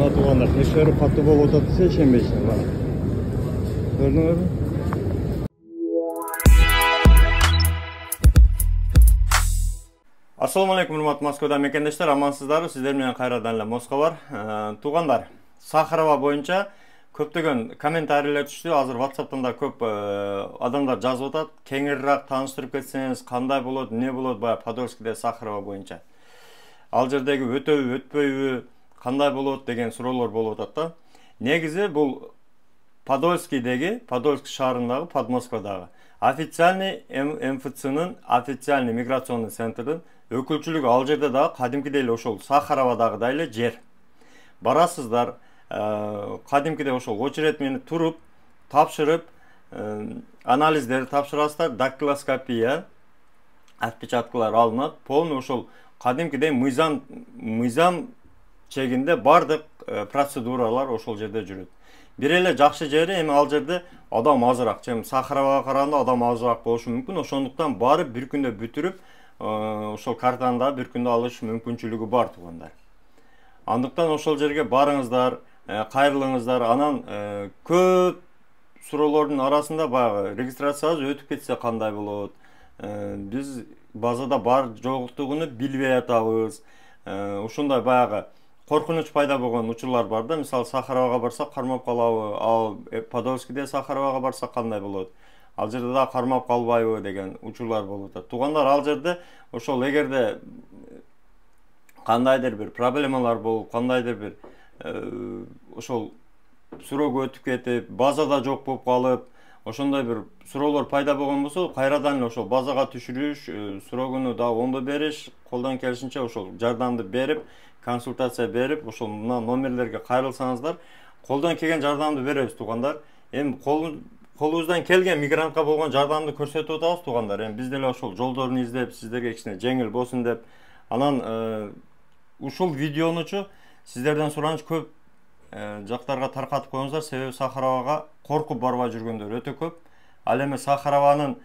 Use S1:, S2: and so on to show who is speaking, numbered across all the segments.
S1: Мына туугандар тешкери катуу болуп атат десе ишенбейсиңер бана. Көрдүңөрбү? Assalamu alaikum урматтуу Москвада мекендештер, амансыздарбы? Сиздер менен кайрадан эле Москва бар. Туугандар, Сахарова боюнча көптөгөн комментарийлер түштү. Азыр WhatsApp'тан да көп адамдар жазып атат. Кеңирээк тааныштырып кетсеңиз, кандай болот, эмне болот баягы Подольскийде Сахарова боюнча. Ал жердеги өтөбү, өтпөйбү, кандай болот деген суроолор болуп атат да. Негизи бул Подольскийдеги, Подольск шаарындагы, Подмосковдагы официальный МФЦнын, официальный миграционный центрдин өкүлчүлүгү ал жерде дагы кадимкидей эле ошол Сахаровадагыдай эле жер. Барасыздар, кадимкидей ошол очередь менен туруп, тапшырып, анализдерди тапшырасыздар, дактилоскопия, отпечаткалар алынат, полный ошол кадимкидей мыйзам чегинде бардык процедуралар ошол жерде жүрөт. Бир эле жакшы жери эми ал жерде адам азыраак, чем Сахаровага караганда адам азыраак болушу мүмкүн. Ошондуктан барып бир күндө бүтүрүп, ошол картаны да бир күндө алыш мүмкүнчүлүгү бар туугандар. Андыктан ошол жерге барыңыздар, кайрылыңыздар. Анан көп суроолордун арасында баягы регистрациябыз өтүп кетсе кандай болот? Биз базада бар жоктугуну билбей атабыз. Ушундай баягы коркунуч пайда болгон учурлар бар да. Мисалы Сахаровага барсак кармап калабы, ал Подольскийде Сахаровага барсак кандай болот? Ал жерде да кармап калбайбы деген учурлар болуп атат. Туугандар, ал жерде ошол эгерде кандайдыр бир проблемалар болуп, кандайдыр бир ошол суроого өтүп кетип, базада жок болуп калып, ошондой бир суроолор пайда болгон болсо, кайрадан эле ошол базага түшүрүш, суроогуну да оңдо бериш, колдон келишинче ошол жардамды берип, консультация берип, ошол мына номерлерге кайрылсаңыздар, колдон келген жардамды беребиз туугандар. Эми колубуздан келген мигрантка болгон жардамды көрсөтүп атабыз туугандар. Эми биз деле ошол жолдорун издеп, сиздерге кичине жеңил болсун деп. Анан ушул видеонучу сиздерден сураныч көп жактарга таркатып коюңуздар, себеби Сахаровага коркуп барбай жүргөндөр өтө көп. Ал эми Сахарованын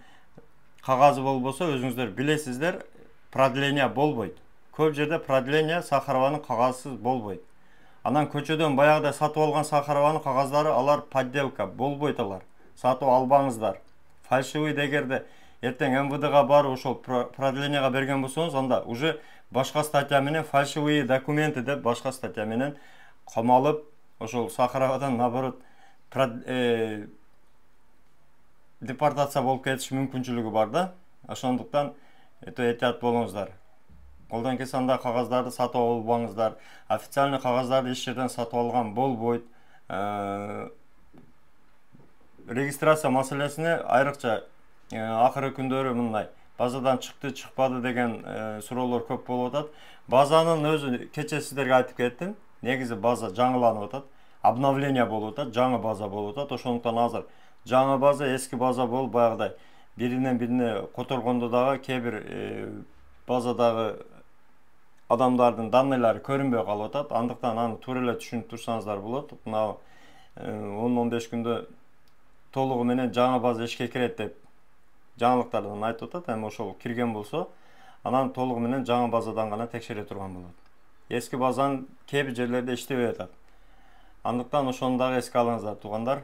S1: кагазы болбосо, өзүңүздөр билесиздер, продление болбойт. Көп жерде продление Сахарованын кагазсыз болбойт. Анан көчөдөн баягыдай сатып алган Сахарованын кагаздары, алар подделка, болбойт алар. Сатып албаңыздар. Фальшивый дегенде эртең МВДга барып ошол продлениега берген болсоңуз, анда уже башка статья менен фальшивый документы деп башка статья менен камалып, ошол Сахаровадан наоборот депортация болуп кетиш мүмкүнчүлүгү бар да. Ошондуктан өтө этият болуңуздар. Колдон келсе андай кагаздарды сатып албаңыздар. Официальный кагаздарды эч жерден сатып алган болбойт. Регистрация маселесине айрыкча акыркы күндөрү мындай базадан чыкты, чыкпады деген суроолор көп болуп атат. Базанын өзү кече сиздерге айтып кеттим. Негизи база жаңыланып атат. Обновление болуп атат, жаңы база болуп атат. Ошондуктан азыр жаңы база, эски база болуп баягыдай биринен бирине которгондо дагы кээ бир базадагы адамдардын данныйлары көрүнбөй калып атат. Андыктан аны туура эле түшүнүп турсаңыздар болот. Мына 10-15 күндө толугу менен жаңы база ишке кирет деп жаңылыктардан айтып атат. Эми ошол кирген болсо, анан толугу менен жаңы базадан гана текшере турган болот. Эски базанын кээ бир жерлерде иштебей атат. Андыктан ошону дагы эске алыңыздар туугандар.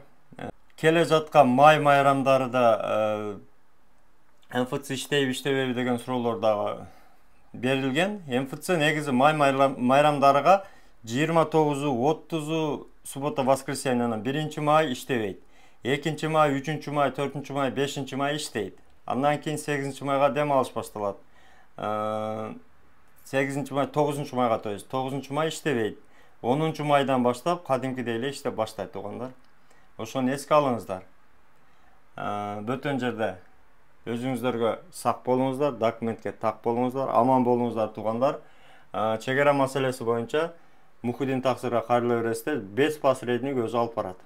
S1: Келе жаткан май майрамдарында МФЦ иштейби, иштебейби деген суроолор дагы берилген. МФЦ негизи май майрамдарга 29-у, 30-у суббота, воскресеньянын 1-май иштебейт. 2-май, 3-май, 4-май, 5-май иштейт. Андан кийин 8-майга дем алыш башталат. 8-май, 9-майга, то есть 9-май иштебейт. 10-майдан баштап кадимкидей эле иштеп баштайт туугандар. Ошону эске алыңыздар. Бөтөн жерде өзүңүздөргө сак болуңуздар, документке так болуңуздар, аман болуңуздар туугандар. Чегара маселеси боюнча Мухиддин Таксырга кайрыла бересиздер. Бес посредник өзү алып барат.